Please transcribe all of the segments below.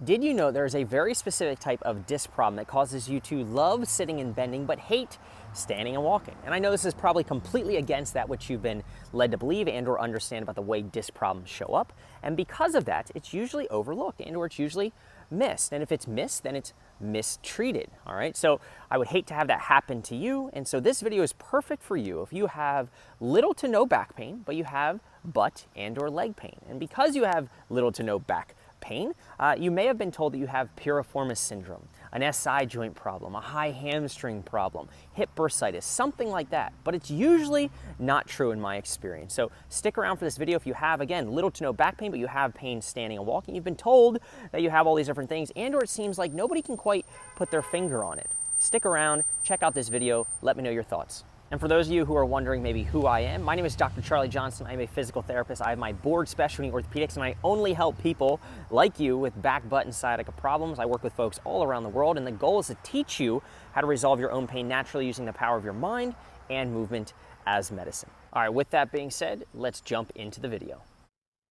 Did you know there's a very specific type of disc problem that causes you to love sitting and bending but hate standing and walking? And I know this is probably completely against that which you've been led to believe and or understand about the way disc problems show up. And because of that, it's usually overlooked and or it's usually missed. And if it's missed, then it's mistreated. All right. So I would hate to have that happen to you. And so this video is perfect for you if you have little to no back pain, but you have butt and or leg pain. And because you have little to no back pain, you may have been told that you have Piriformis Syndrome, an SI joint problem, a high hamstring problem, hip bursitis, something like that. But it's usually not true in my experience. So stick around for this video if you have, again, little to no back pain, but you have pain standing and walking. You've been told that you have all these different things, and or it seems like nobody can quite put their finger on it. Stick around, check out this video, let me know your thoughts. And for those of you who are wondering maybe who I am, my name is Dr. Charlie Johnson. I'm a physical therapist. I have my board specialty in orthopedics, and I only help people like you with back, butt, and sciatica problems. I work with folks all around the world, and the goal is to teach you how to resolve your own pain naturally using the power of your mind and movement as medicine. All right, with that being said, let's jump into the video.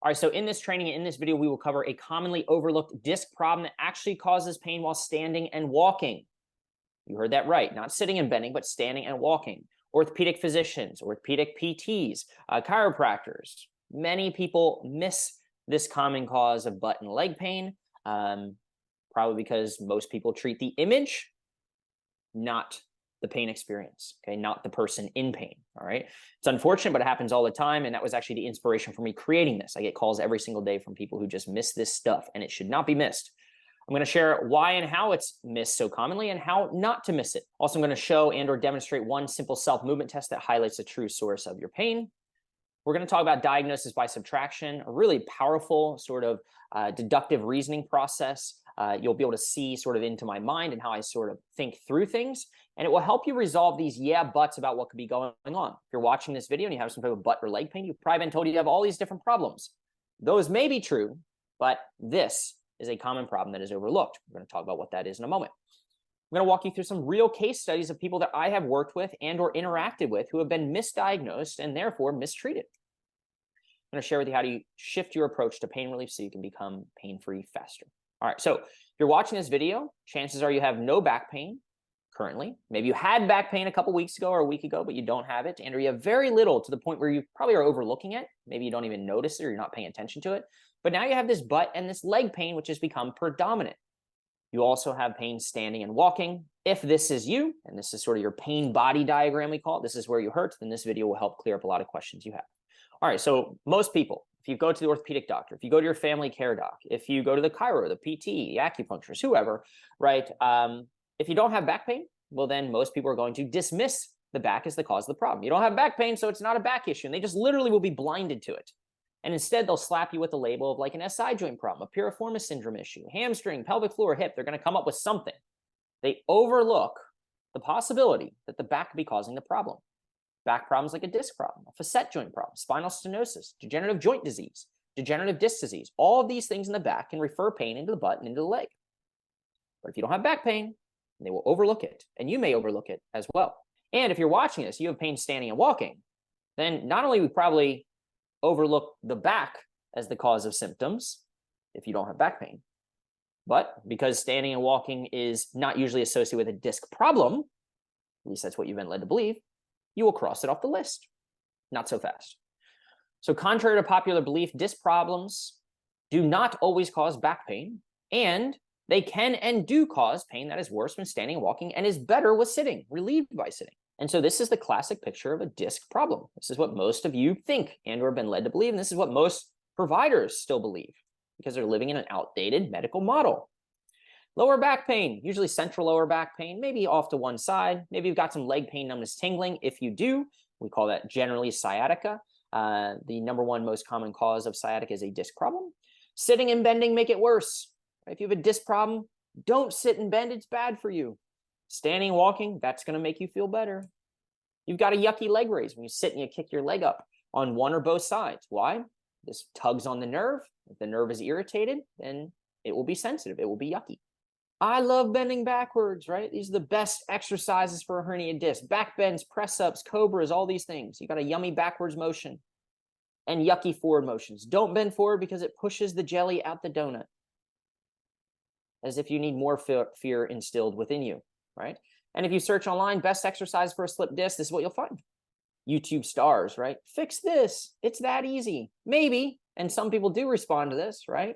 All right, so in this training and in this video, we will cover a commonly overlooked disc problem that actually causes pain while standing and walking. You heard that right, not sitting and bending, but standing and walking. Orthopedic physicians, orthopedic PTs, chiropractors. Many people miss this common cause of butt and leg pain, probably because most people treat the image, not the pain experience, okay, not the person in pain, all right? It's unfortunate, but it happens all the time, and that was actually the inspiration for me creating this. I get calls every single day from people who just miss this stuff, and it should not be missed. I'm going to share why and how it's missed so commonly and how not to miss it. Also, I'm going to show and or demonstrate one simple self-movement test that highlights the true source of your pain. We're going to talk about diagnosis by subtraction, a really powerful sort of deductive reasoning process. You'll be able to see sort of into my mind and how I sort of think through things. And it will help you resolve these buts about what could be going on. If you're watching this video and you have some type of butt or leg pain, you've probably been told you have all these different problems. Those may be true, but this is a common problem that is overlooked. We're going to talk about what that is in a moment. I'm going to walk you through some real case studies of people that I have worked with and or interacted with who have been misdiagnosed and therefore mistreated. I'm going to share with you how to shift your approach to pain relief so you can become pain-free faster. All right, so if you're watching this video, chances are you have no back pain currently. Maybe you had back pain a couple weeks ago or a week ago, but you don't have it, and or you have very little to the point where you probably are overlooking it. Maybe you don't even notice it or you're not paying attention to it. But now you have this butt and this leg pain, which has become predominant. You also have pain standing and walking. If this is you, and this is sort of your pain body diagram, we call it, this is where you hurt, then this video will help clear up a lot of questions you have. All right, so most people, if you go to the orthopedic doctor, if you go to your family care doc, if you go to the chiro, the PT, the acupuncturist, whoever, right? If you don't have back pain, well, then most people are going to dismiss the back as the cause of the problem. You don't have back pain, so it's not a back issue, and they just literally will be blinded to it. And instead, they'll slap you with a label of like an SI joint problem, a Piriformis Syndrome issue, hamstring, pelvic floor, hip. They're going to come up with something. They overlook the possibility that the back could be causing the problem. Back problems like a disc problem, a facet joint problem, spinal stenosis, degenerative joint disease, degenerative disc disease. All of these things in the back can refer pain into the butt and into the leg. But if you don't have back pain, they will overlook it, and you may overlook it as well. And if you're watching this, you have pain standing and walking, then not only we probably overlook the back as the cause of symptoms if you don't have back pain, but because standing and walking is not usually associated with a disc problem, at least that's what you've been led to believe, you will cross it off the list. Not so fast. So contrary to popular belief, disc problems do not always cause back pain, and they can and do cause pain that is worse when standing and walking and is better with sitting, relieved by sitting. And so this is the classic picture of a disc problem. This is what most of you think and or have been led to believe, and this is what most providers still believe because they're living in an outdated medical model. Lower back pain, usually central lower back pain, maybe off to one side. Maybe you've got some leg pain, numbness, tingling. If you do, we call that generally sciatica. The number one most common cause of sciatica is a disc problem. Sitting and bending make it worse. If you have a disc problem, don't sit and bend. It's bad for you. Standing and walking, that's going to make you feel better. You've got a yucky leg raise when you sit and you kick your leg up on one or both sides. Why? This tugs on the nerve. If the nerve is irritated, then it will be sensitive. It will be yucky. I love bending backwards, right? These are the best exercises for a herniated disc. Back bends, press ups, cobras, all these things. You got a yummy backwards motion and yucky forward motions. Don't bend forward because it pushes the jelly out the donut. as if you need more fear instilled within you, right? And if you search online, best exercise for a slip disc, this is what you'll find. YouTube stars, right? Fix this. It's that easy. Maybe. And some people do respond to this, right?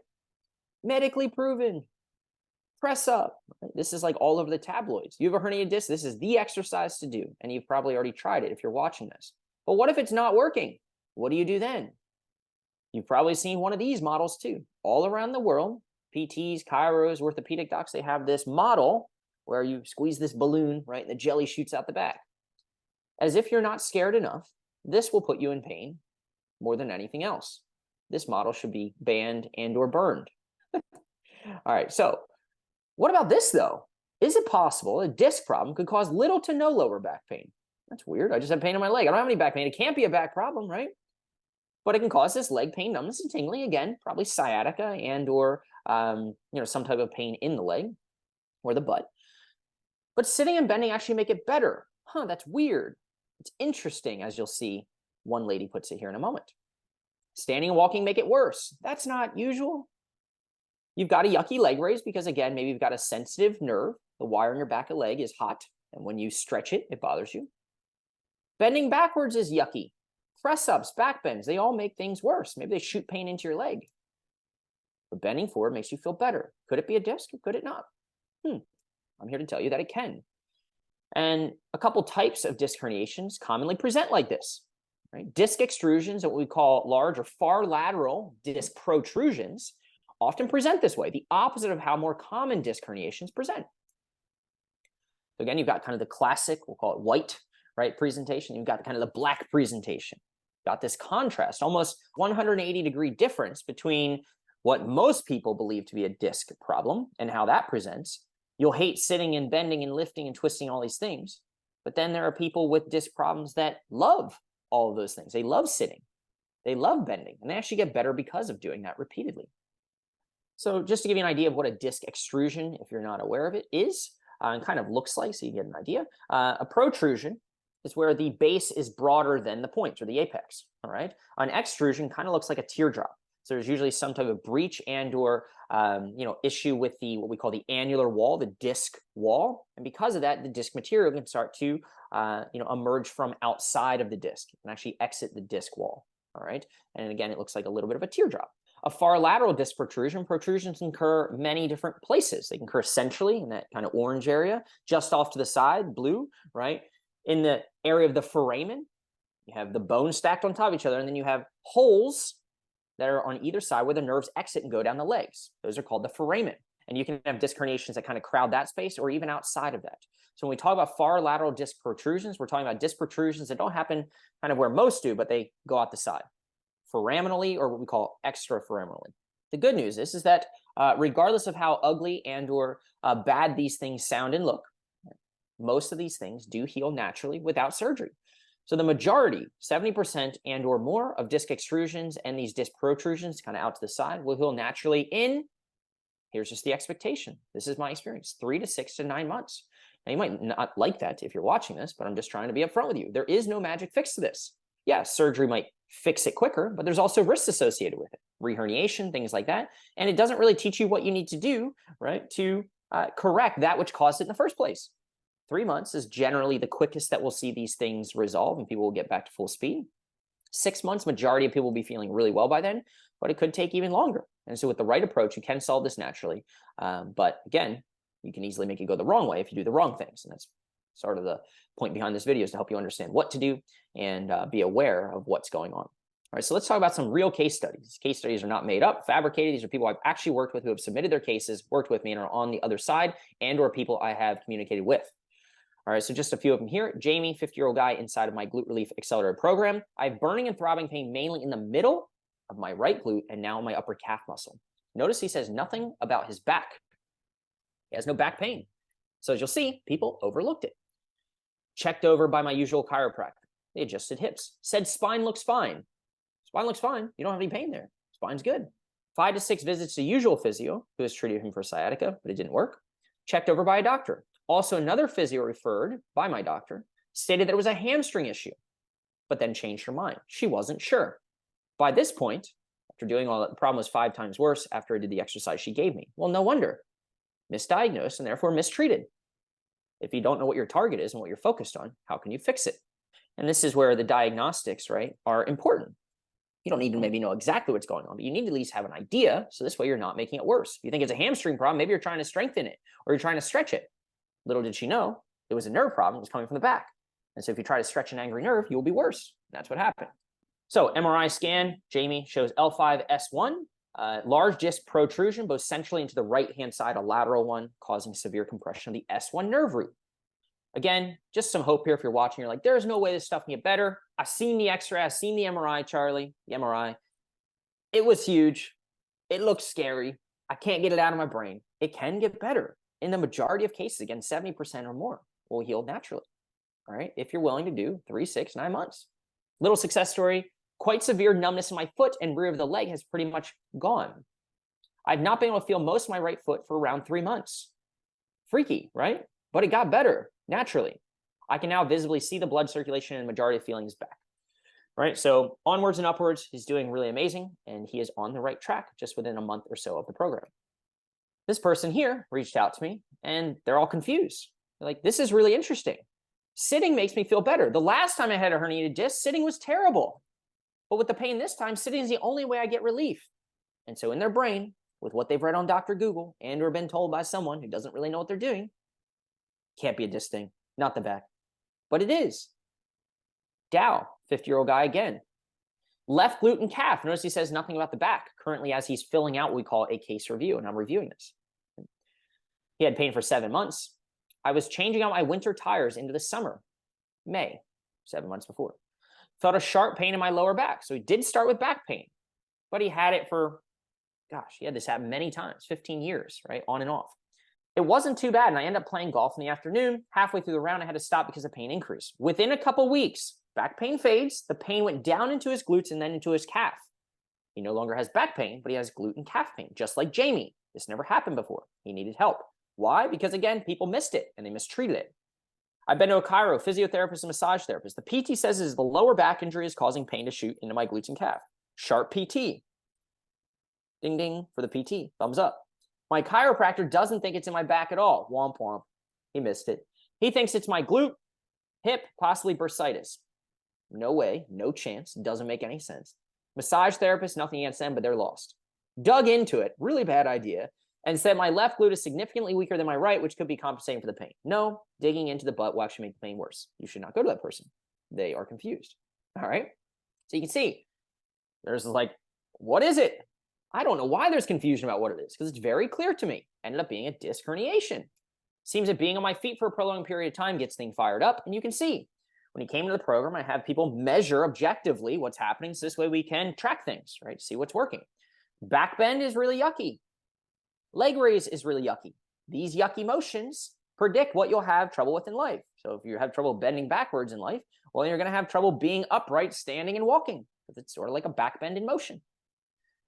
Medically proven. Press up. Right? This is like all over the tabloids. You have a herniated disc. This is the exercise to do. And you've probably already tried it if you're watching this. But what if it's not working? What do you do then? You've probably seen one of these models too. All around the world, PTs, chiros, orthopedic docs, they have this model where you squeeze this balloon, right? And the jelly shoots out the back. As if you're not scared enough, this will put you in pain more than anything else. This model should be banned and or burned. All right, so what about this though? Is it possible a disc problem could cause little to no lower back pain? That's weird. I just have pain in my leg. I don't have any back pain. It can't be a back problem, right? But it can cause this leg pain, numbness, and tingling. Again, probably sciatica and or some type of pain in the leg or the butt. But sitting and bending actually make it better. Huh, that's weird. It's interesting, as you'll see. One lady puts it here in a moment. Standing and walking make it worse. That's not usual. You've got a yucky leg raise because, again, maybe you've got a sensitive nerve. The wire in your back of the leg is hot, and when you stretch it, it bothers you. Bending backwards is yucky. Press-ups, back bends, they all make things worse. Maybe they shoot pain into your leg. But bending forward makes you feel better. Could it be a disc or could it not? I'm here to tell you that it can. And a couple types of disc herniations commonly present like this. Right? Disc extrusions, what we call large or far lateral disc protrusions, often present this way, the opposite of how more common disc herniations present. So again, you've got kind of the classic, we'll call it white, right, presentation. You've got kind of the black presentation. Got this contrast, almost 180-degree difference between what most people believe to be a disc problem and how that presents. You'll hate sitting and bending and lifting and twisting all these things. But then there are people with disc problems that love all of those things. They love sitting. They love bending. And they actually get better because of doing that repeatedly. So just to give you an idea of what a disc extrusion, if you're not aware of it, is, and kind of looks like, so you get an idea. A protrusion is where the base is broader than the point or the apex, all right? An extrusion kind of looks like a teardrop. So there's usually some type of breach and or issue with the what we call the annular wall, the disc wall. And because of that, the disc material can start to emerge from outside of the disc and actually exit the disc wall, all right? And again, it looks like a little bit of a teardrop. A far lateral disc protrusion, protrusions occur many different places. They can occur centrally in that kind of orange area, just off to the side, blue, right? In the area of the foramen, you have the bones stacked on top of each other, and then you have holes that are on either side where the nerves exit and go down the legs. Those are called the foramen. And you can have disc herniations that kind of crowd that space or even outside of that. So when we talk about far lateral disc protrusions, we're talking about disc protrusions that don't happen kind of where most do, but they go out the side, foraminally or what we call extraforaminally. The good news is that regardless of how ugly and or bad these things sound and look, most of these things do heal naturally without surgery. So the majority, 70% and or more of disc extrusions and these disc protrusions kind of out to the side will heal naturally in, here's just the expectation. This is my experience, 3 to 6 to 9 months. Now you might not like that if you're watching this, but I'm just trying to be upfront with you. There is no magic fix to this. Yeah, surgery might fix it quicker, but there's also risks associated with it. Reherniation, things like that. And it doesn't really teach you what you need to do, right, to correct that which caused it in the first place. 3 months is generally the quickest that we'll see these things resolve and people will get back to full speed. 6 months, majority of people will be feeling really well by then, but it could take even longer. And so with the right approach, you can solve this naturally. But again, you can easily make it go the wrong way if you do the wrong things. And that's sort of the point behind this video, is to help you understand what to do and be aware of what's going on. All right, so let's talk about some real case studies. Case studies are not made up, fabricated. These are people I've actually worked with who have submitted their cases, worked with me, and are on the other side, and or people I have communicated with. All right, so just a few of them here. Jamie, 50-year-old guy inside of my glute relief accelerator program. I have burning and throbbing pain mainly in the middle of my right glute and now my upper calf muscle. Notice he says nothing about his back. He has no back pain. So as you'll see, people overlooked it. Checked over by my usual chiropractor. They adjusted hips. Said spine looks fine. Spine looks fine. You don't have any pain there. Spine's good. 5 to 6 visits to usual physio, who has treated him for sciatica, but it didn't work. Checked over by a doctor. Also, another physio referred by my doctor stated that it was a hamstring issue, but then changed her mind. She wasn't sure. By this point, after doing all that, the problem was 5 times worse after I did the exercise she gave me. Well, no wonder. misdiagnosed and therefore mistreated. If you don't know what your target is and what you're focused on, how can you fix it? And this is where the diagnostics, right, are important. You don't need to maybe know exactly what's going on, but you need to at least have an idea. So this way you're not making it worse. If you think it's a hamstring problem, maybe you're trying to strengthen it or you're trying to stretch it. Little did she know it was a nerve problem. It was coming from the back. And so if you try to stretch an angry nerve, you'll be worse. That's what happened. So MRI scan, Jamie shows L5S1, large disc protrusion, both centrally into the right-hand side, a lateral one, causing severe compression of the S1 nerve root. Again, just some hope here if you're watching. You're like, there's no way this stuff can get better. I've seen the X-ray. I've seen the MRI, Charlie, the MRI. It was huge. It looks scary. I can't get it out of my brain. It can get better. In the majority of cases, again, 70% or more will heal naturally. All right, if you're willing to do 3, 6, 9 months. Little success story, quite severe numbness in my foot and rear of the leg has pretty much gone. I've not been able to feel most of my right foot for around 3 months. Freaky, right? But it got better naturally. I can now visibly see the blood circulation and the majority of feeling is back. Right, so onwards and upwards, he's doing really amazing, and he is on the right track just within a month or so of the program. This person here reached out to me, and they're all confused. They're like, this is really interesting. Sitting makes me feel better. The last time I had a herniated disc, sitting was terrible. But with the pain this time, sitting is the only way I get relief. And so in their brain, with what they've read on Dr. Google and or been told by someone who doesn't really know what they're doing, can't be a disc thing, not the back. But it is. Dow, 50-year-old guy again. Left glute and calf. Notice he says nothing about the back, currently as he's filling out what we call a case review, and I'm reviewing this. He had pain for 7 months. I was changing out my winter tires into the summer, May, 7 months before. Felt a sharp pain in my lower back. So he did start with back pain, but he had it for, gosh, he had this happen many times, 15 years, right, on and off. It wasn't too bad, and I ended up playing golf in the afternoon. Halfway through the round, I had to stop because the pain increased. Within a couple weeks, back pain fades, the pain went down into his glutes and then into his calf. He no longer has back pain, but he has glute and calf pain, just like Jamie. This never happened before. He needed help. Why? Because, again, people missed it, and they mistreated it. I've been to a chiro, physiotherapist, and massage therapist. The PT says is the lower back injury is causing pain to shoot into my glutes and calf. Sharp PT. Ding, ding for the PT. Thumbs up. My chiropractor doesn't think it's in my back at all. Womp, womp. He missed it. He thinks it's my glute, hip, possibly bursitis. No way. No chance. Doesn't make any sense. Massage therapist, nothing against them, but they're lost. Dug into it. Really bad idea. And said my left glute is significantly weaker than my right, which could be compensating for the pain. No, digging into the butt will actually make the pain worse. You should not go to that person. They are confused. All right. So you can see there's like, what is it? I don't know why there's confusion about what it is because it's very clear to me. Ended up being a disc herniation. Seems that being on my feet for a prolonged period of time gets things fired up. And you can see when he came into the program, I have people measure objectively what's happening. So this way we can track things, right? See what's working. Back bend is really yucky. Leg raise is really yucky. These yucky motions predict what you'll have trouble with in life. So if you have trouble bending backwards in life, well, you're going to have trouble being upright, standing, and walking. Because it's sort of like a back bend in motion.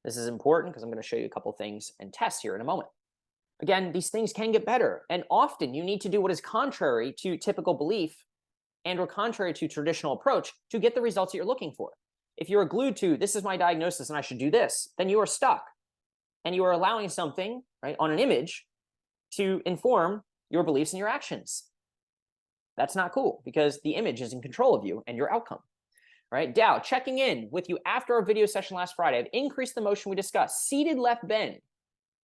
This is important because I'm going to show you a couple things and tests here in a moment. Again, these things can get better. And often you need to do what is contrary to typical belief and or contrary to traditional approach to get the results that you're looking for. If you're glued to, this is my diagnosis and I should do this, then you are stuck. And you are allowing something, right, on an image to inform your beliefs and your actions. That's not cool because the image is in control of you and your outcome, right? Dow, checking in with you after our video session last Friday. I've increased the motion we discussed. Seated left bend.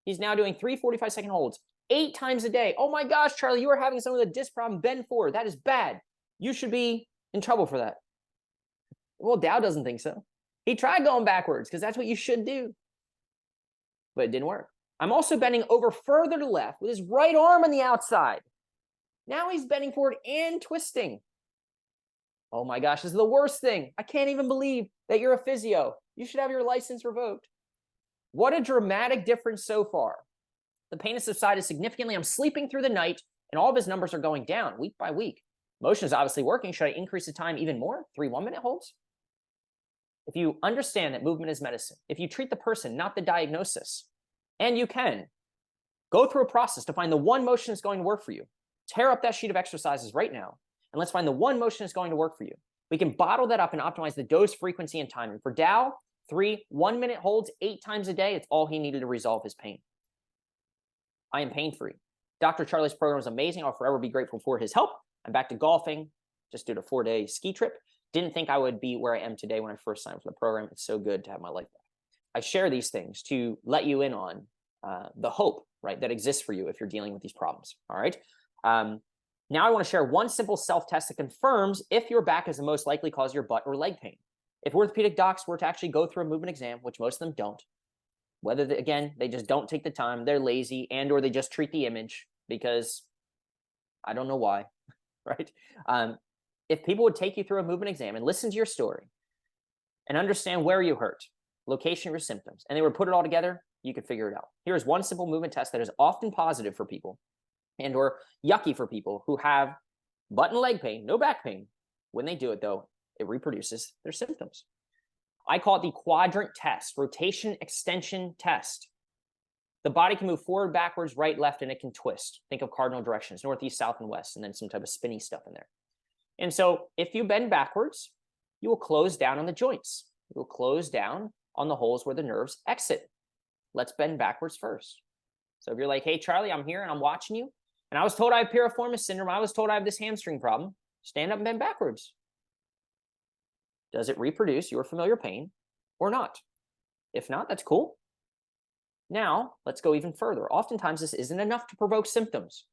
He's now doing 3 45-second holds 8 times a day. Oh my gosh, Charlie, you are having some of the disc problem. Bend forward. That is bad. You should be in trouble for that. Well, Dow doesn't think so. He tried going backwards because that's what you should do. But it didn't work. I'm also bending over further to left with his right arm on the outside. Now he's bending forward and twisting. Oh my gosh, this is the worst thing. I can't even believe that you're a physio. You should have your license revoked. What a dramatic difference so far. The pain has subsided significantly. I'm sleeping through the night, and all of his numbers are going down week by week. Motion is obviously working. Should I increase the time even more? 3 1-minute holds? If you understand that movement is medicine, if you treat the person, not the diagnosis, and you can, go through a process to find the one motion that's going to work for you. Tear up that sheet of exercises right now, and let's find the one motion that's going to work for you. We can bottle that up and optimize the dose, frequency, and timing. For Dow, 3 1-minute holds 8 times a day. It's all he needed to resolve his pain. I am pain-free. Dr. Charlie's program is amazing. I'll forever be grateful for his help. I'm back to golfing. Just did a 4-day ski trip. Didn't think I would be where I am today when I first signed up for the program. It's so good to have my life back. I share these things to let you in on the hope, right, that exists for you if you're dealing with these problems. All right. Now I want to share one simple self-test that confirms if your back is the most likely cause of your butt or leg pain. If orthopedic docs were to actually go through a movement exam, which most of them don't, whether again, they just don't take the time, they're lazy, and or they just treat the image because I don't know why, right? If people would take you through a movement exam and listen to your story and understand where you hurt, location of your symptoms, and they would put it all together, you could figure it out. Here's one simple movement test that is often positive for people and or yucky for people who have butt and leg pain, no back pain. When they do it though, it reproduces their symptoms. I call it the quadrant test, rotation extension test. The body can move forward, backwards, right, left, and it can twist. Think of cardinal directions, northeast, south, and west, and then some type of spinny stuff in there. And so if you bend backwards, you will close down on the joints. You will close down on the holes where the nerves exit. Let's bend backwards first. So if you're like, hey, Charlie, I'm here and I'm watching you, and I was told I have Piriformis Syndrome, I was told I have this hamstring problem, stand up and bend backwards. Does it reproduce your familiar pain or not? If not, that's cool. Now, let's go even further. Oftentimes, this isn't enough to provoke symptoms.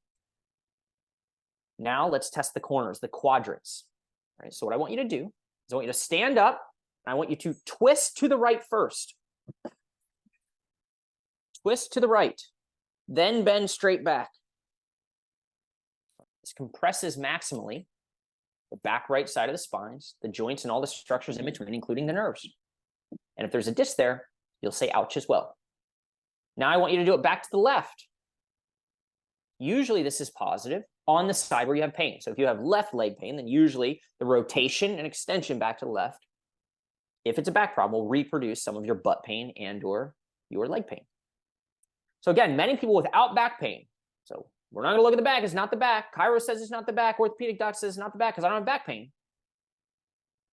Now, let's test the corners, the quadrants. All right, so what I want you to do is I want you to stand up, and I want you to twist to the right first. Twist to the right, then bend straight back. This compresses maximally the back right side of the spines, the joints, and all the structures in between, including the nerves. And if there's a disc there, you'll say ouch as well. Now I want you to do it back to the left. Usually this is positive on the side where you have pain. So if you have left leg pain, then usually the rotation and extension back to the left, if it's a back problem, will reproduce some of your butt pain and or your leg pain. So again, many people without back pain, so we're not going to look at the back. It's not the back. Chiro says it's not the back. Orthopedic doc says it's not the back because I don't have back pain.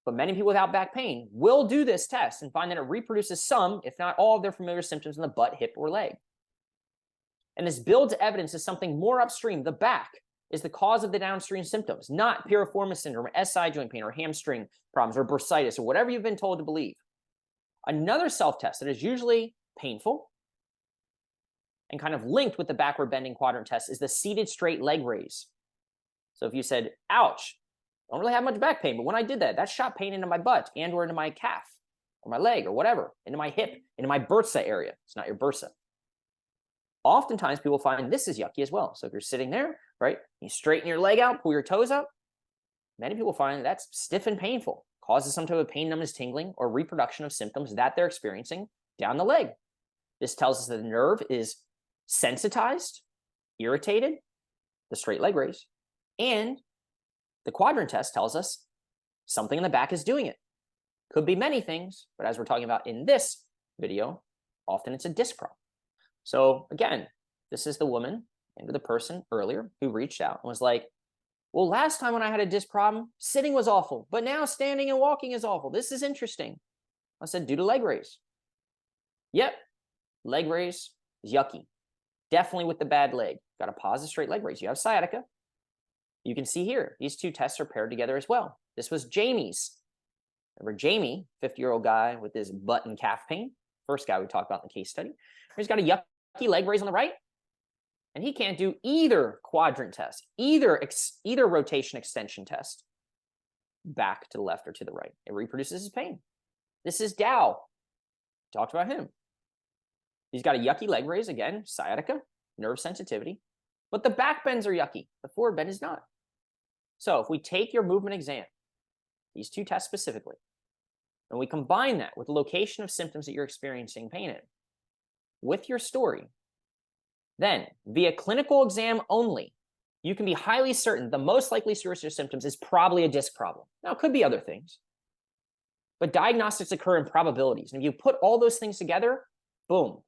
But many people without back pain will do this test and find that it reproduces some, if not all, of their familiar symptoms in the butt, hip, or leg. And this builds evidence of something more upstream. The back is the cause of the downstream symptoms, not piriformis syndrome, or SI joint pain, or hamstring problems, or bursitis, or whatever you've been told to believe. Another self-test that is usually painful and kind of linked with the backward bending quadrant test is the seated straight leg raise. So if you said, ouch, I don't really have much back pain, but when I did that, that shot pain into my butt and or into my calf or my leg or whatever, into my hip, into my bursa area. It's not your bursa. Oftentimes people find this is yucky as well. So if you're sitting there, right, you straighten your leg out, pull your toes up, many people find that's stiff and painful, causes some type of pain, numbness, tingling, or reproduction of symptoms that they're experiencing down the leg. This tells us that the nerve is sensitized, irritated, the straight leg raise, and the quadrant test tells us something in the back is doing it. Could be many things, but as we're talking about in this video, often it's a disc problem. So again, this is the woman and the person earlier who reached out and was like, well, last time when I had a disc problem, sitting was awful, but now standing and walking is awful. This is interesting. I said, due to leg raise. Yep, leg raise is yucky. Definitely with the bad leg. Got a positive straight leg raise. You have sciatica. You can see here, these two tests are paired together as well. This was Jamie's. Remember Jamie, 50-year-old guy with his butt and calf pain. First guy we talked about in the case study. He's got a yucky leg raise on the right. And he can't do either quadrant test, either rotation extension test back to the left or to the right. It reproduces his pain. This is Dow. Talked about him. He's got a yucky leg raise, again, sciatica, nerve sensitivity, but the back bends are yucky. The forward bend is not. So if we take your movement exam, these two tests specifically, and we combine that with the location of symptoms that you're experiencing pain in, with your story, then via clinical exam only, you can be highly certain the most likely source of your symptoms is probably a disc problem. Now, it could be other things, but diagnostics occur in probabilities. And if you put all those things together, boom,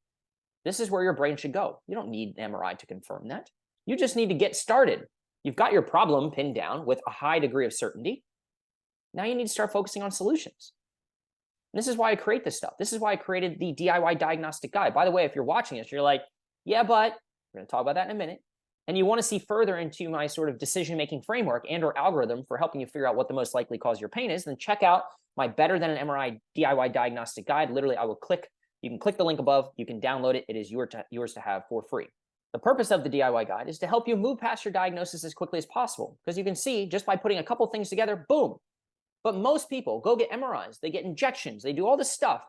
this is where your brain should go. You don't need an MRI to confirm that. You just need to get started. You've got your problem pinned down with a high degree of certainty. Now you need to start focusing on solutions. And this is why I create this stuff. This is why I created the DIY diagnostic guide. By the way, if you're watching this, you're like, yeah, but we're going to talk about that in a minute. and you want to see further into my sort of decision-making framework and or algorithm for helping you figure out what the most likely cause of your pain is, then check out my Better Than an MRI DIY Diagnostic Guide. Literally, you can click the link above, you can download it. It is yours to have for free. The purpose of the DIY guide is to help you move past your diagnosis as quickly as possible, because you can see just by putting a couple things together, boom. But most people go get MRIs, they get injections, they do all this stuff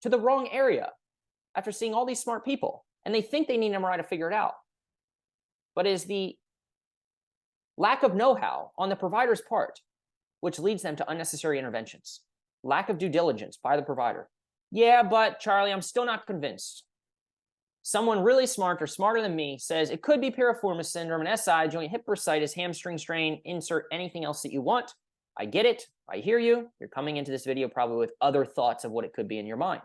to the wrong area after seeing all these smart people, and they think they need an MRI to figure it out. But it is the lack of know-how on the provider's part which leads them to unnecessary interventions. Lack of due diligence by the provider. Yeah, but Charlie, I'm still not convinced. Someone really smart or smarter than me says it could be piriformis syndrome, an SI joint, hip bursitis, hamstring strain, insert anything else that you want. I get it. I hear you. You're coming into this video probably with other thoughts of what it could be in your mind.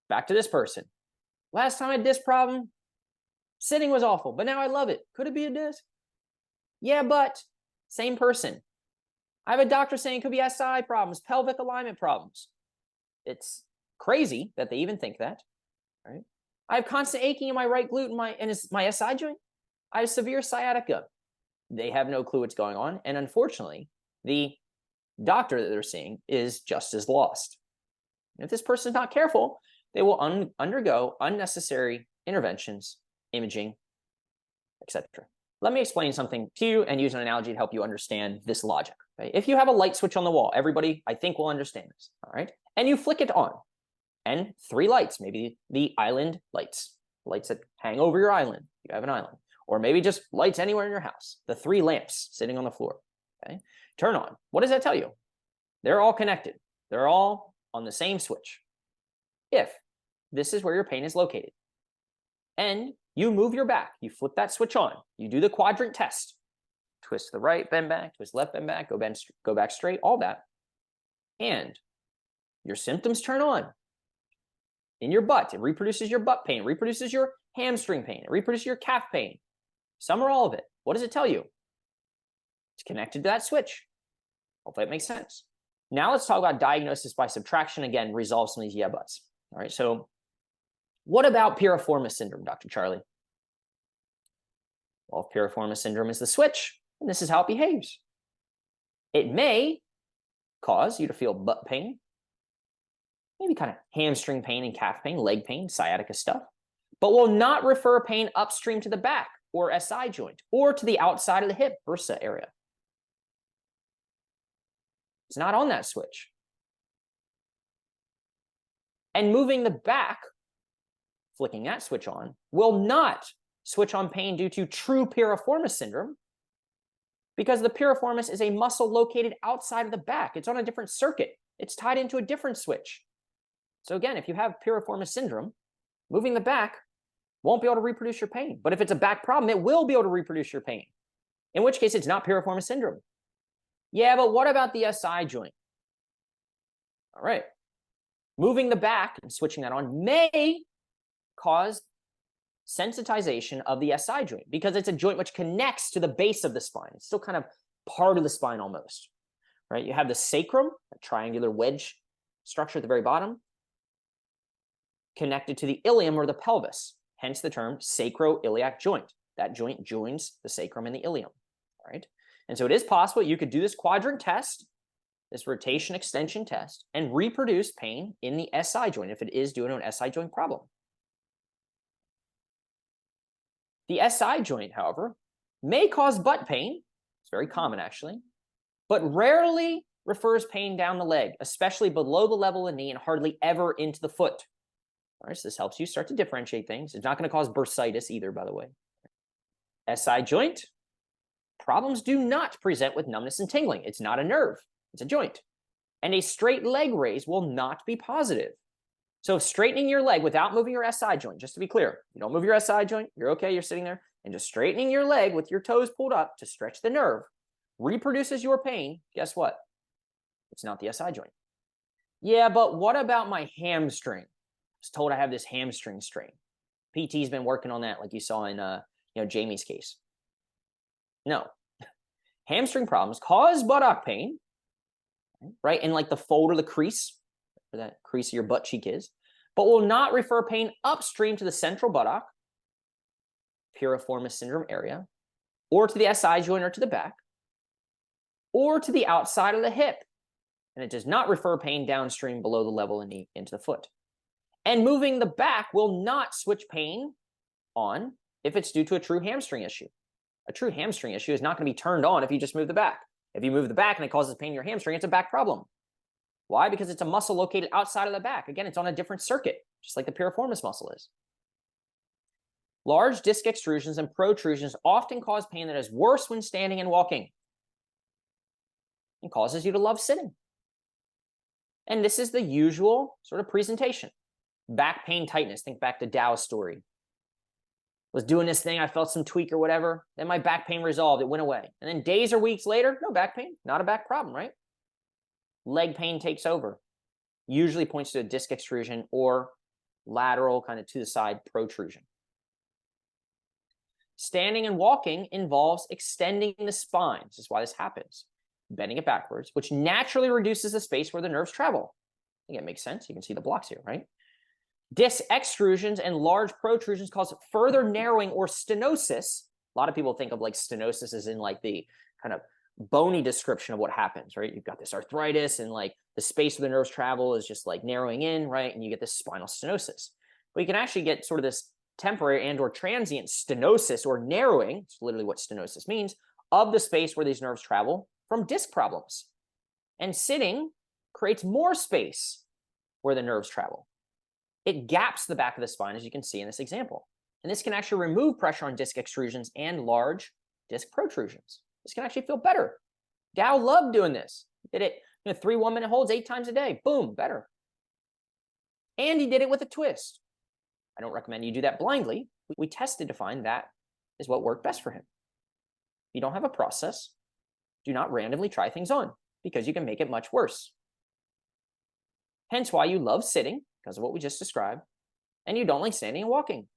Back to this person. Last time I had this problem, sitting was awful, but now I love it. Could it be a disc? Yeah, but same person. I have a doctor saying it could be SI problems, pelvic alignment problems. It's crazy that they even think that, right? I have constant aching in my right glute and my SI joint. I have severe sciatica. They have no clue what's going on. And unfortunately, the doctor that they're seeing is just as lost. And if this person's not careful, they will undergo unnecessary interventions, imaging, etc. Let me explain something to you and use an analogy to help you understand this logic. Okay? If you have a light switch on the wall, everybody, I think, will understand this, all right? And you flick it on, and 3 lights, maybe the island lights that hang over your island. You have an island. Or maybe just lights anywhere in your house. The 3 lamps sitting on the floor, okay? Turn on. What does that tell you? They're all connected. They're all on the same switch. If this is where your pain is located, and you move your back, you flip that switch on, you do the quadrant test, twist to the right, bend back, twist left, bend back, go back straight, all that, and your symptoms turn on. In your butt, it reproduces your butt pain, reproduces your hamstring pain, it reproduces your calf pain, some or all of it. What does it tell you? It's connected to that switch. Hopefully it makes sense. Now let's talk about diagnosis by subtraction. Again, resolve some of these yeah buts. All right, so what about piriformis syndrome, Dr. Charlie? Well, if piriformis syndrome is the switch, and this is how it behaves. It may cause you to feel butt pain, maybe kind of hamstring pain and calf pain, leg pain, sciatica stuff, but will not refer pain upstream to the back or SI joint or to the outside of the hip, bursa area. It's not on that switch. And moving the back, flicking that switch on, will not switch on pain due to true piriformis syndrome, because the piriformis is a muscle located outside of the back. It's on a different circuit. It's tied into a different switch. So again, if you have piriformis syndrome, moving the back won't be able to reproduce your pain. But if it's a back problem, it will be able to reproduce your pain, in which case it's not piriformis syndrome. Yeah, but what about the SI joint? All right. Moving the back and switching that on may cause sensitization of the SI joint, because it's a joint which connects to the base of the spine. It's still kind of part of the spine almost, right? You have the sacrum, a triangular wedge structure at the very bottom, connected to the ilium or the pelvis, hence the term sacroiliac joint. That joint joins the sacrum and the ilium, all right? And so it is possible you could do this quadrant test, this rotation extension test, and reproduce pain in the SI joint if it is due to an SI joint problem. The SI joint, however, may cause butt pain. It's very common, actually, but rarely refers pain down the leg, especially below the level of the knee and hardly ever into the foot. All right, so this helps you start to differentiate things. It's not going to cause bursitis either, by the way. SI joint problems do not present with numbness and tingling. It's not a nerve. It's a joint. And a straight leg raise will not be positive. So straightening your leg without moving your SI joint, just to be clear, you don't move your SI joint, you're okay, you're sitting there, and just straightening your leg with your toes pulled up to stretch the nerve reproduces your pain. Guess what? It's not the SI joint. Yeah, but what about my hamstring? I was told I have this hamstring strain. PT's been working on that, like you saw in Jamie's case. No. Hamstring problems cause buttock pain, right? In like the fold or the crease, where that crease of your butt cheek is, but will not refer pain upstream to the central buttock, piriformis syndrome area, or to the SI joint or to the back, or to the outside of the hip. And it does not refer pain downstream below the level of the knee into the foot. And moving the back will not switch pain on if it's due to a true hamstring issue. A true hamstring issue is not going to be turned on if you just move the back. If you move the back and it causes pain in your hamstring, it's a back problem. Why? Because it's a muscle located outside of the back. Again, it's on a different circuit, just like the piriformis muscle is. Large disc extrusions and protrusions often cause pain that is worse when standing and walking and causes you to love sitting. And this is the usual sort of presentation. Back pain tightness. Think back to Dow's story. Was doing this thing, I felt some tweak or whatever. Then my back pain resolved. It went away. And then days or weeks later, no back pain. Not a back problem, right? Leg pain takes over. Usually points to a disc extrusion or lateral kind of to the side protrusion. Standing and walking involves extending the spine. This is why this happens. Bending it backwards, which naturally reduces the space where the nerves travel. I think it makes sense. You can see the blocks here, right? Disc extrusions and large protrusions cause further narrowing or stenosis. A lot of people think of like stenosis as in like the kind of bony description of what happens, right? You've got this arthritis and like the space where the nerves travel is just like narrowing in, right? And you get this spinal stenosis. But you can actually get sort of this temporary and or transient stenosis or narrowing, it's literally what stenosis means, of the space where these nerves travel from disc problems. And sitting creates more space where the nerves travel. It gaps the back of the spine, as you can see in this example. And this can actually remove pressure on disc extrusions and large disc protrusions. This can actually feel better. Dow loved doing this. He did it, 3 1-minute holds 8 times a day. Boom, better. And he did it with a twist. I don't recommend you do that blindly. We tested to find that is what worked best for him. If you don't have a process, do not randomly try things on because you can make it much worse. Hence why you love sitting, because of what we just described, and you don't like standing and walking.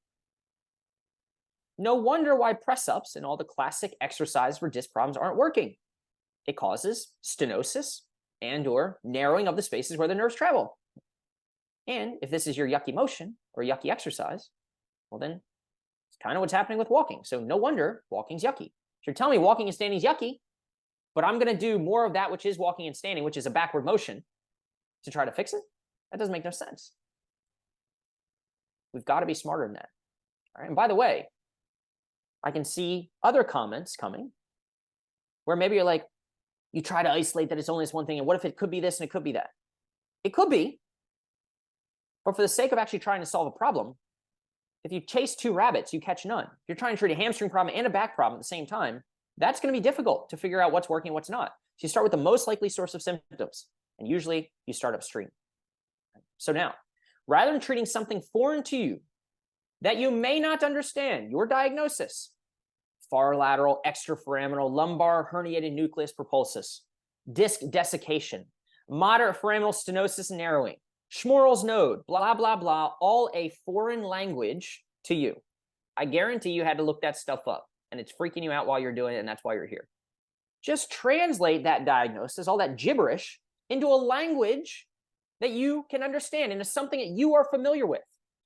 No wonder why press-ups and all the classic exercises for disc problems aren't working. It causes stenosis and or narrowing of the spaces where the nerves travel. And if this is your yucky motion or yucky exercise, well then it's kind of what's happening with walking. So no wonder walking's yucky. So you're telling me walking and standing is yucky, but I'm going to do more of that which is walking and standing, which is a backward motion, to try to fix it? That doesn't make no sense. We've got to be smarter than that. All right. And by the way, I can see other comments coming where maybe you're like, you try to isolate that it's only this one thing, and what if it could be this and it could be that? It could be, but for the sake of actually trying to solve a problem, if you chase 2 rabbits, you catch none. If you're trying to treat a hamstring problem and a back problem at the same time, that's going to be difficult to figure out what's working and what's not. So you start with the most likely source of symptoms, and usually you start upstream. So now, rather than treating something foreign to you that you may not understand, your diagnosis, far lateral, extraforaminal, lumbar herniated nucleus propulsus, disc desiccation, moderate foraminal stenosis and narrowing, Schmorl's node, blah, blah, blah, all a foreign language to you. I guarantee you had to look that stuff up, and it's freaking you out while you're doing it, and that's why you're here. Just translate that diagnosis, all that gibberish, into a language that you can understand, into something that you are familiar with.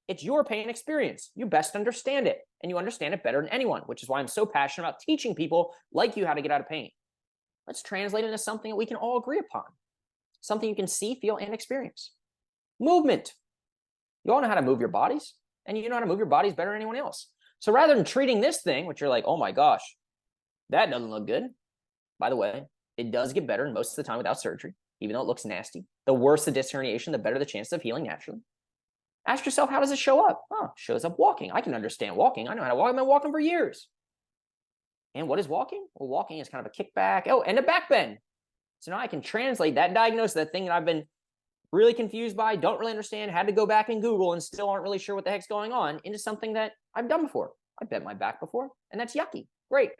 It's your pain experience. You best understand it, and you understand it better than anyone, which is why I'm so passionate about teaching people like you how to get out of pain. Let's translate it into something that we can all agree upon, something you can see, feel, and experience. Movement. You all know how to move your bodies, and you know how to move your bodies better than anyone else. So rather than treating this thing, which you're like, oh my gosh, that doesn't look good. By the way, it does get better most of the time without surgery, even though it looks nasty. The worse the disc herniation, the better the chance of healing naturally. Ask yourself, how does it show up? Oh, it shows up walking. I can understand walking. I know how to walk. I've been walking for years. And what is walking? Well, walking is kind of a kickback. Oh, and a back bend. So now I can translate that diagnosis, that thing that I've been really confused by, don't really understand, had to go back and Google and still aren't really sure what the heck's going on, into something that I've done before. I bent my back before, and that's yucky. Great.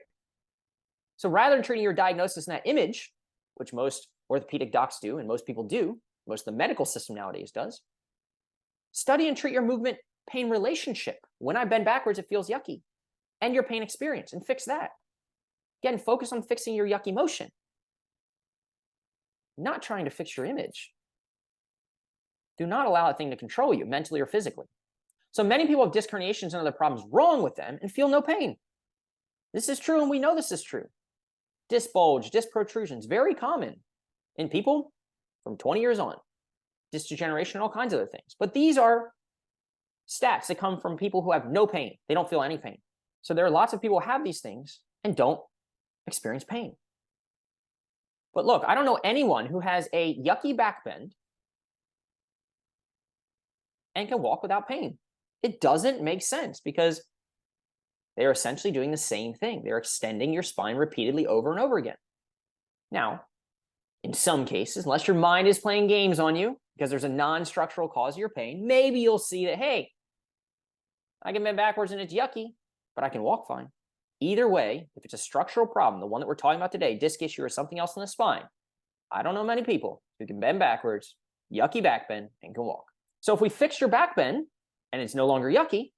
So rather than treating your diagnosis in that image, which most orthopedic docs do, and most people do, most of the medical system nowadays does, study and treat your movement pain relationship. When I bend backwards, it feels yucky, and your pain experience, and fix that. Again, focus on fixing your yucky motion, not trying to fix your image. Do not allow that thing to control you mentally or physically. So many people have disc herniations and other problems wrong with them and feel no pain. This is true, and we know this is true. Disc bulge, disc protrusions, very common in people from 20 years on. Disc degeneration, all kinds of other things. But these are stats that come from people who have no pain. They don't feel any pain. So there are lots of people who have these things and don't experience pain. But look, I don't know anyone who has a yucky back bend and can walk without pain. It doesn't make sense because they're essentially doing the same thing. They're extending your spine repeatedly over and over again. Now, in some cases, unless your mind is playing games on you because there's a non-structural cause of your pain, maybe you'll see that, hey, I can bend backwards and it's yucky, but I can walk fine. Either way, if it's a structural problem, the one that we're talking about today, disc issue or something else in the spine, I don't know many people who can bend backwards, yucky back bend, and can walk. So if we fix your back bend and it's no longer yucky,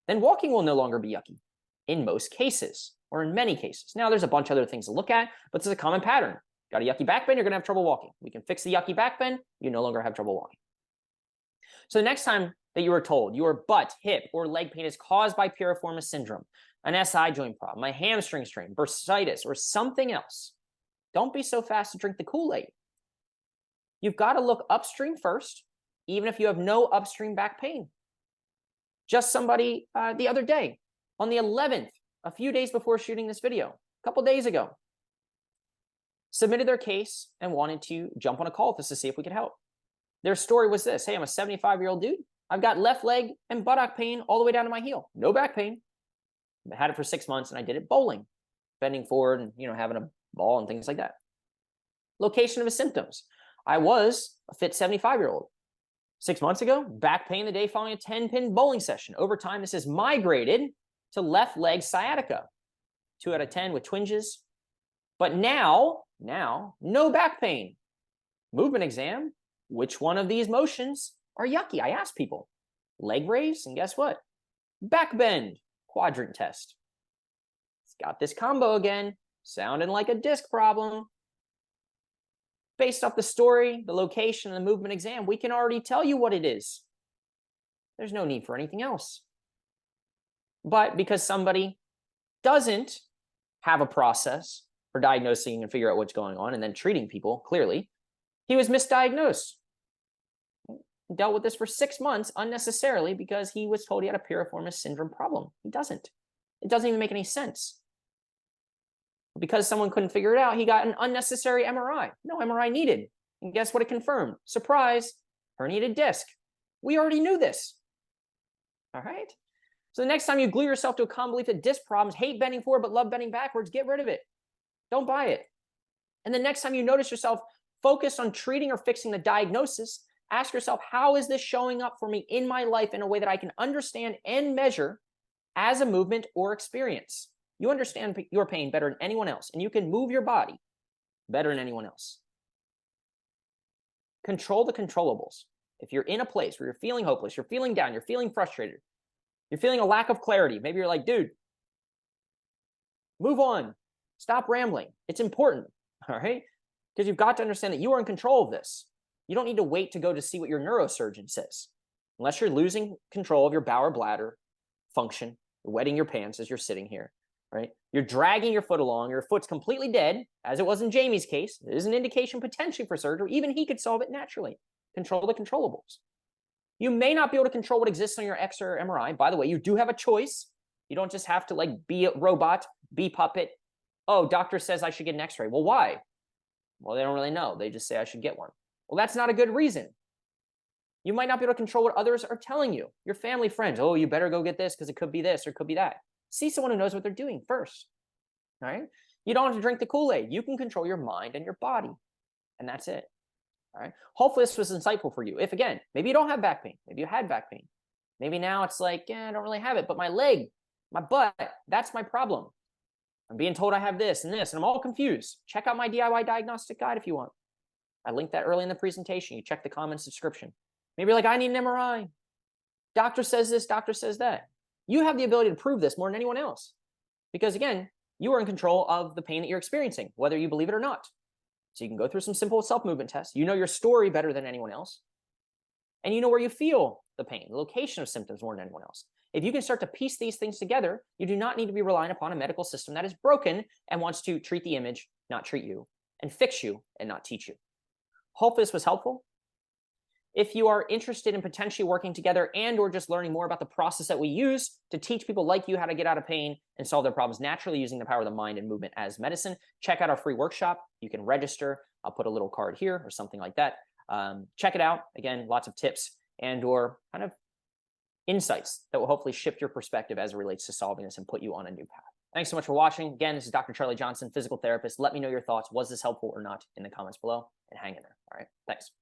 then walking will no longer be yucky in most cases or in many cases. Now, there's a bunch of other things to look at, but this is a common pattern. Got a yucky back bend, you're going to have trouble walking. We can fix the yucky back bend, you no longer have trouble walking. So the next time that you are told your butt, hip, or leg pain is caused by Piriformis Syndrome, an SI joint problem, a hamstring strain, bursitis, or something else, don't be so fast to drink the Kool-Aid. You've got to look upstream first, even if you have no upstream back pain. Just somebody the other day, on the 11th, a few days before shooting this video, a couple days ago, submitted their case and wanted to jump on a call with us to see if we could help. Their story was this: hey, I'm a 75-year-old dude. I've got left leg and buttock pain all the way down to my heel. No back pain. I had it for 6 months and I did it bowling, bending forward and having a ball and things like that. Location of his symptoms: I was a fit 75-year-old. 6 months ago, back pain the day following a 10-pin bowling session. Over time, this has migrated to left leg sciatica. 2 out of 10 with twinges. But now, no back pain. Movement exam: which one of these motions are yucky? I asked people. Leg raise, and guess what? Back bend. Quadrant test. It's got this combo again, sounding like a disc problem. Based off the story, the location, and the movement exam, we can already tell you what it is. There's no need for anything else. But because somebody doesn't have a process for diagnosing and figure out what's going on and then treating people, clearly, he was misdiagnosed. Dealt with this for 6 months unnecessarily because he was told he had a Piriformis Syndrome problem. He doesn't. It doesn't even make any sense. Because someone couldn't figure it out, he got an unnecessary MRI. No MRI needed. And guess what it confirmed? Surprise, herniated disc. We already knew this. All right? So the next time you glue yourself to a common belief that disc problems hate bending forward but love bending backwards, get rid of it. Don't buy it. And the next time you notice yourself focused on treating or fixing the diagnosis, ask yourself, how is this showing up for me in my life in a way that I can understand and measure as a movement or experience? You understand your pain better than anyone else, and you can move your body better than anyone else. Control the controllables. If you're in a place where you're feeling hopeless, you're feeling down, you're feeling frustrated, you're feeling a lack of clarity, maybe you're like, dude, move on. Stop rambling. It's important, all right? Because you've got to understand that you are in control of this. You don't need to wait to go to see what your neurosurgeon says. Unless you're losing control of your bowel bladder function, you're wetting your pants as you're sitting here, right? You're dragging your foot along, your foot's completely dead, as it was in Jamie's case. It is an indication potentially for surgery. Even he could solve it naturally. Control the controllables. You may not be able to control what exists on your X or MRI. By the way, you do have a choice. You don't just have to like be a robot, be puppet. Oh, doctor says I should get an X-ray. Well, why? Well, they don't really know. They just say I should get one. Well, that's not a good reason. You might not be able to control what others are telling you. Your family, friends, oh, you better go get this because it could be this or it could be that. See someone who knows what they're doing first, all right? You don't have to drink the Kool-Aid. You can control your mind and your body, and that's it, all right? Hopefully this was insightful for you. If, again, maybe you don't have back pain. Maybe you had back pain. Maybe now it's like, yeah, I don't really have it, but my leg, my butt, that's my problem. I'm being told I have this and this, and I'm all confused. Check out my DIY diagnostic guide if you want. I linked that early in the presentation. You check the comments description. Maybe you're like, I need an MRI. Doctor says this, doctor says that. You have the ability to prove this more than anyone else. Because again, you are in control of the pain that you're experiencing, whether you believe it or not. So you can go through some simple self-movement tests. You know your story better than anyone else. And you know where you feel the pain, the location of symptoms more than anyone else. If you can start to piece these things together, you do not need to be relying upon a medical system that is broken and wants to treat the image, not treat you, and fix you and not teach you. Hope this was helpful. If you are interested in potentially working together and or just learning more about the process that we use to teach people like you how to get out of pain and solve their problems naturally using the power of the mind and movement as medicine, check out our free workshop. You can register. I'll put a little card here or something like that. Check it out. Again, lots of tips and or kind of insights that will hopefully shift your perspective as it relates to solving this and put you on a new path. Thanks so much for watching. Again, this is Dr. Charlie Johnson, physical therapist. Let me know your thoughts. Was this helpful or not in the comments below, and hang in there. All right. Thanks.